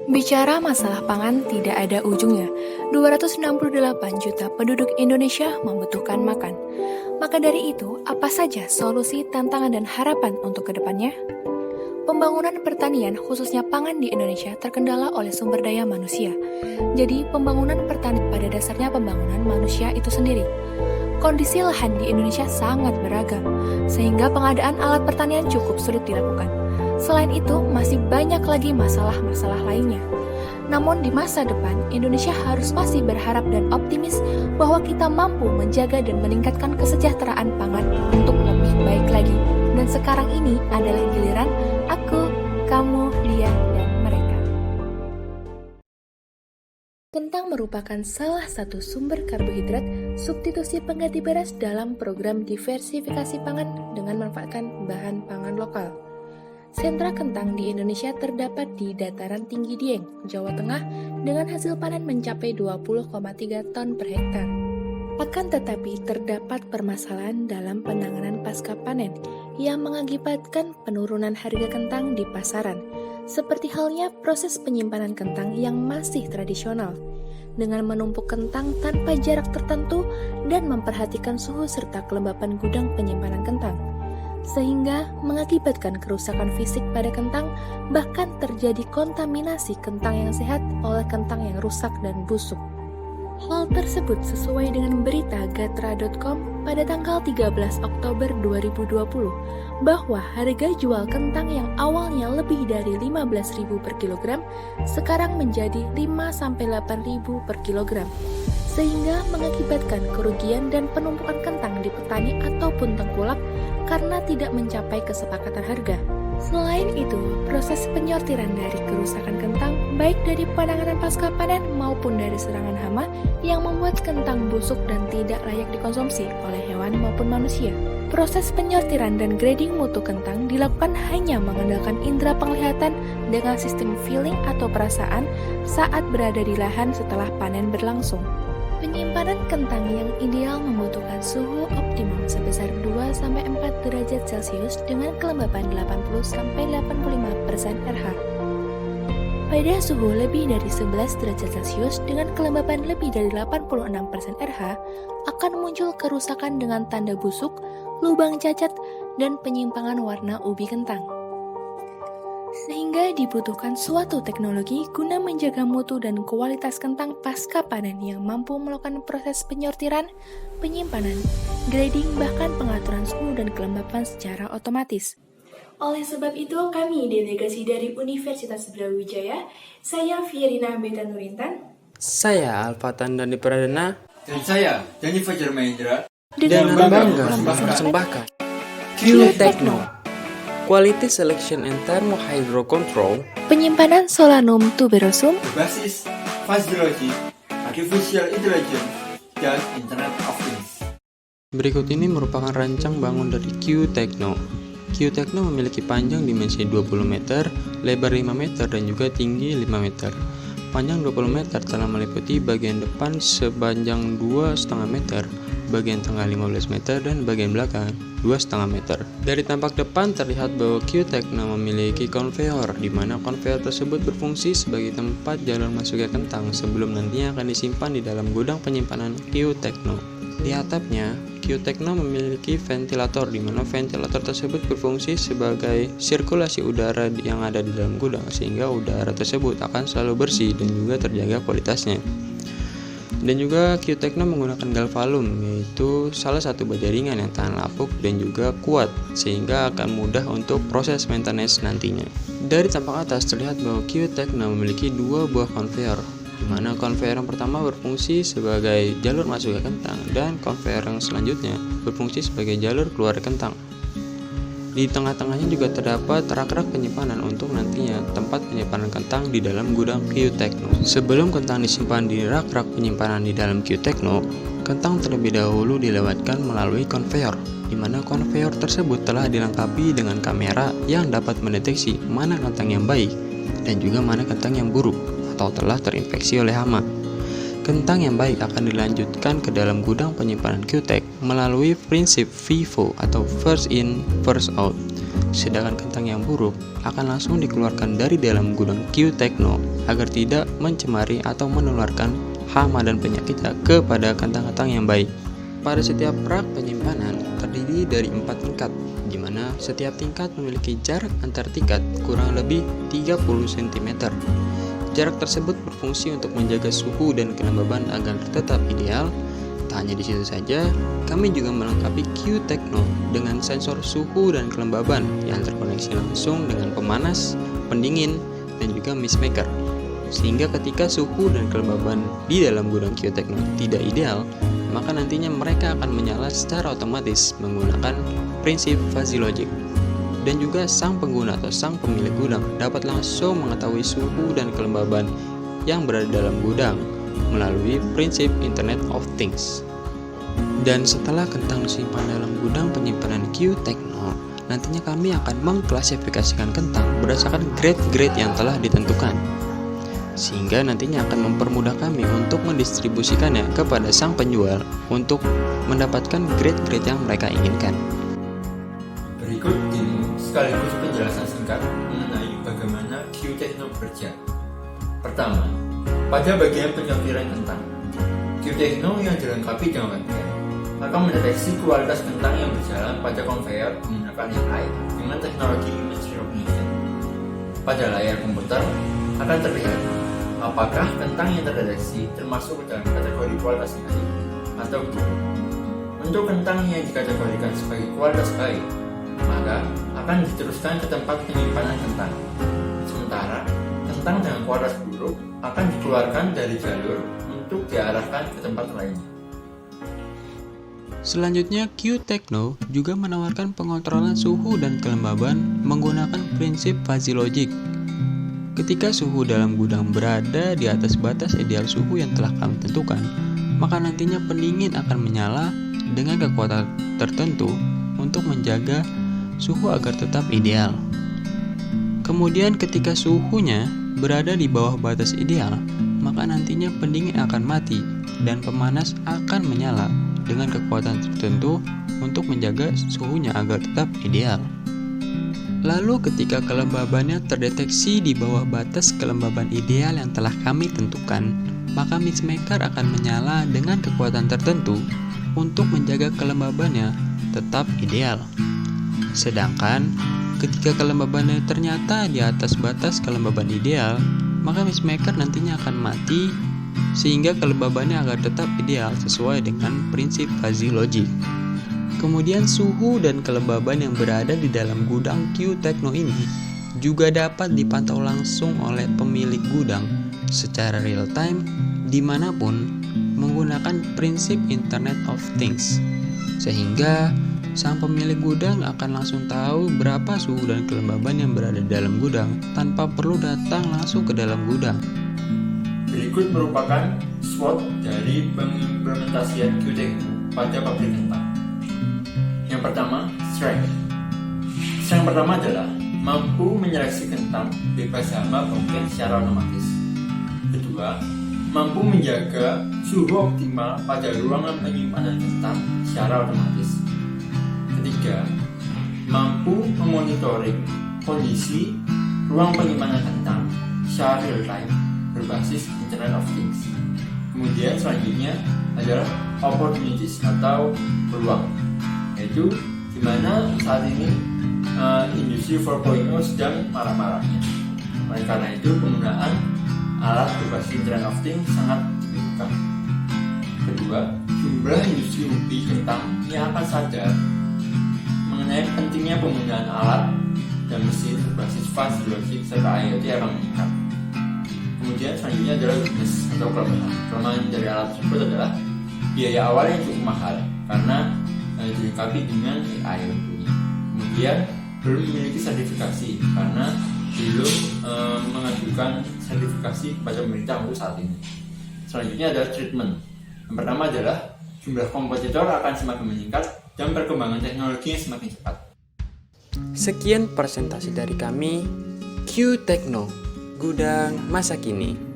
Bicara masalah pangan tidak ada ujungnya. 268 juta penduduk Indonesia membutuhkan makan. Maka dari itu, apa saja solusi, tantangan, dan harapan untuk kedepannya? Pembangunan pertanian, khususnya pangan di Indonesia, terkendala oleh sumber daya manusia. Jadi, pembangunan pertanian pada dasarnya pembangunan manusia itu sendiri. Kondisi lahan di Indonesia sangat beragam, sehingga pengadaan alat pertanian cukup sulit dilakukan. Selain itu, masih banyak lagi masalah-masalah lainnya. Namun di masa depan, Indonesia harus masih berharap dan optimis bahwa kita mampu menjaga dan meningkatkan kesejahteraan pangan untuk lebih baik lagi. Dan sekarang ini adalah giliran aku, kamu, dia, dan mereka. Kentang merupakan salah satu sumber karbohidrat substitusi pengganti beras dalam program diversifikasi pangan dengan memanfaatkan bahan pangan lokal. Sentra kentang di Indonesia terdapat di dataran tinggi Dieng, Jawa Tengah, dengan hasil panen mencapai 20,3 ton per hektar. Akan tetapi terdapat permasalahan dalam penanganan pasca panen yang mengakibatkan penurunan harga kentang di pasaran, seperti halnya proses penyimpanan kentang yang masih tradisional, dengan menumpuk kentang tanpa jarak tertentu dan memperhatikan suhu serta kelembapan gudang penyimpanan kentang, sehingga mengakibatkan kerusakan fisik pada kentang, bahkan terjadi kontaminasi kentang yang sehat oleh kentang yang rusak dan busuk. Hal tersebut sesuai dengan berita gatra.com pada tanggal 13 Oktober 2020 bahwa harga jual kentang yang awalnya lebih dari 15.000 per kilogram sekarang menjadi 5-8.000 per kilogram, sehingga mengakibatkan kerugian dan penumpukan kentang di petani ataupun tengkulak karena tidak mencapai kesepakatan harga. Selain itu, proses penyortiran dari kerusakan kentang baik dari penanganan pasca panen maupun dari serangan hama yang membuat kentang busuk dan tidak layak dikonsumsi oleh hewan maupun manusia. Proses penyortiran dan grading mutu kentang dilakukan hanya mengandalkan indera penglihatan dengan sistem feeling atau perasaan saat berada di lahan setelah panen berlangsung. Penyimpanan kentang yang ideal membutuhkan suhu optimum sebesar 2-4 derajat Celcius dengan kelembapan 80-85% RH. Pada suhu lebih dari 11 derajat Celcius dengan kelembapan lebih dari 86% RH akan muncul kerusakan dengan tanda busuk, lubang cacat, dan penyimpangan warna ubi kentang. Sehingga dibutuhkan suatu teknologi guna menjaga mutu dan kualitas kentang pasca panen yang mampu melakukan proses penyortiran, penyimpanan, grading, bahkan pengaturan suhu dan kelembapan secara otomatis. Oleh sebab itu, kami delegasi dari Universitas Brawijaya, saya Fierina Beta Nurintan, Saya Alfatan Dani Pradana, dan saya Dani Fajar Mahendra, dengan bangga mempersembahkan Q-Techno, Quality Selection and Thermohydro Control, penyimpanan Solanum tuberosum, berbasis fasiologi, artificial intelligence, dan Internet of Things. Berikut ini merupakan rancang bangun dari Q-Techno. Q-Techno memiliki panjang dimensi 20 meter, lebar 5 meter, dan juga tinggi 5 meter. Panjang 20 meter telah meliputi bagian depan sepanjang 2,5 meter, bagian tengah 15 meter, dan bagian belakang 2,5 meter. Dari tampak depan terlihat bahwa Q-Techno memiliki konveyor, di mana konveyor tersebut berfungsi sebagai tempat jalur masuknya kentang sebelum nantinya akan disimpan di dalam gudang penyimpanan Q-Techno. Di atapnya, Q-Techno memiliki ventilator, di mana ventilator tersebut berfungsi sebagai sirkulasi udara yang ada di dalam gudang, sehingga udara tersebut akan selalu bersih dan juga terjaga kualitasnya. Dan juga Q-Techno menggunakan galvalum, yaitu salah satu baja ringan yang tahan lapuk dan juga kuat, sehingga akan mudah untuk proses maintenance nantinya. Dari tampak atas terlihat bahwa Q-Techno memiliki dua buah konveyor, di mana konveyor yang pertama berfungsi sebagai jalur masuk ke kentang dan konveyor yang selanjutnya berfungsi sebagai jalur keluar kentang. Di tengah-tengahnya juga terdapat rak-rak penyimpanan untuk nantinya tempat penyimpanan kentang di dalam gudang Q-Techno. Sebelum kentang disimpan di rak-rak penyimpanan di dalam Q-Techno, kentang terlebih dahulu dilewatkan melalui konveyor, di mana konveyor tersebut telah dilengkapi dengan kamera yang dapat mendeteksi mana kentang yang baik dan juga mana kentang yang buruk atau telah terinfeksi oleh hama. Kentang yang baik akan dilanjutkan ke dalam gudang penyimpanan Q-Tech melalui prinsip FIFO atau first in, first out. Sedangkan kentang yang buruk akan langsung dikeluarkan dari dalam gudang Q Techno agar tidak mencemari atau menularkan hama dan penyakitnya kepada kentang-kentang yang baik. Pada setiap rak penyimpanan terdiri dari 4 tingkat, di mana setiap tingkat memiliki jarak antar tingkat kurang lebih 30 cm. Jarak tersebut berfungsi untuk menjaga suhu dan kelembaban agar tetap ideal. Tak hanya di situ saja, kami juga melengkapi Q Techno dengan sensor suhu dan kelembaban yang terkoneksi langsung dengan pemanas, pendingin, dan juga mist maker. Sehingga ketika suhu dan kelembaban di dalam gudang Q Techno tidak ideal, maka nantinya mereka akan menyala secara otomatis menggunakan prinsip fuzzy logic. Dan juga sang pengguna atau sang pemilik gudang dapat langsung mengetahui suhu dan kelembaban yang berada dalam gudang melalui prinsip Internet of Things. Dan setelah kentang disimpan dalam gudang penyimpanan Q Techno, nantinya kami akan mengklasifikasikan kentang berdasarkan grade-grade yang telah ditentukan, sehingga nantinya akan mempermudah kami untuk mendistribusikannya kepada sang penjual untuk mendapatkan grade-grade yang mereka inginkan. Berikut ini sekaligus penjelasan singkat mengenai bagaimana Q Techno bekerja. Pertama, pada bagian penyortiran kentang, Q Techno yang dilengkapi dengan webcam akan mendeteksi kualitas kentang yang berjalan pada konveyor menggunakan AI dengan teknologi image recognition. Pada layar komputer akan terlihat apakah kentang yang terdeteksi termasuk dalam kategori kualitas baik atau buruk. Untuk kentang yang dikategorikan sebagai kualitas baik, maka akan diteruskan ke tempat penyimpanan kentang. Sementara kentang dengan kualitas buruk akan dikeluarkan dari jalur untuk diarahkan ke tempat lainnya. Selanjutnya, Q Techno juga menawarkan pengontrolan suhu dan kelembaban menggunakan prinsip fuzzy logic. Ketika suhu dalam gudang berada di atas batas ideal suhu yang telah kami tentukan, maka nantinya pendingin akan menyala dengan kekuatan tertentu untuk menjaga suhu agar tetap ideal. Kemudian ketika suhunya berada di bawah batas ideal, maka nantinya pendingin akan mati dan pemanas akan menyala dengan kekuatan tertentu untuk menjaga suhunya agar tetap ideal. Lalu ketika kelembabannya terdeteksi di bawah batas kelembaban ideal yang telah kami tentukan, maka mist maker akan menyala dengan kekuatan tertentu untuk menjaga kelembabannya tetap ideal. Sedangkan ketika kelembabannya ternyata di atas batas kelembaban ideal, maka mist maker nantinya akan mati sehingga kelembabannya agar tetap ideal sesuai dengan prinsip fuzzy logic. Kemudian suhu dan kelembaban yang berada di dalam gudang Q Techno ini juga dapat dipantau langsung oleh pemilik gudang secara real time dimanapun menggunakan prinsip Internet of Things, sehingga sang pemilik gudang akan langsung tahu berapa suhu dan kelembaban yang berada di dalam gudang tanpa perlu datang langsung ke dalam gudang. Berikut merupakan SWOT dari pengimplementasian Q Techno pada pabrik kentang. Yang pertama, strength. Yang pertama adalah mampu menyeleksi kentang bebas hama pembukaan secara otomatis. Kedua, mampu menjaga suhu optimal pada ruangan penyimpanan kentang secara otomatis. Ketiga, mampu memonitoring kondisi ruang penyimpanan kentang secara real time berbasis Internet of Things. Kemudian selanjutnya adalah opportunities atau peluang, yaitu di mana saat ini industri 4.0 sedang marah-marahnya. Oleh karena itu penggunaan alat berbasis Internet of Things sangat dibutuhkan. Kedua, jumlah industri ubi kentang yang akan sadar mengenai pentingnya penggunaan alat dan mesin berbasis fuzzy logic serta IoT akan meningkat. Kemudian selanjutnya adalah weakness atau kelemahan. Kelemahan dari alat tersebut adalah biaya awal yang cukup mahal karena dilengkapi dengan AI tentunya. Kemudian belum memiliki sertifikasi karena belum mengajukan sertifikasi kepada pemerintah untuk saat ini. Selanjutnya adalah treatment. Yang pertama adalah jumlah kompetitor akan semakin meningkat dan perkembangan teknologi yang semakin cepat. Sekian presentasi dari kami, Q Techno, Gudang Masa Kini.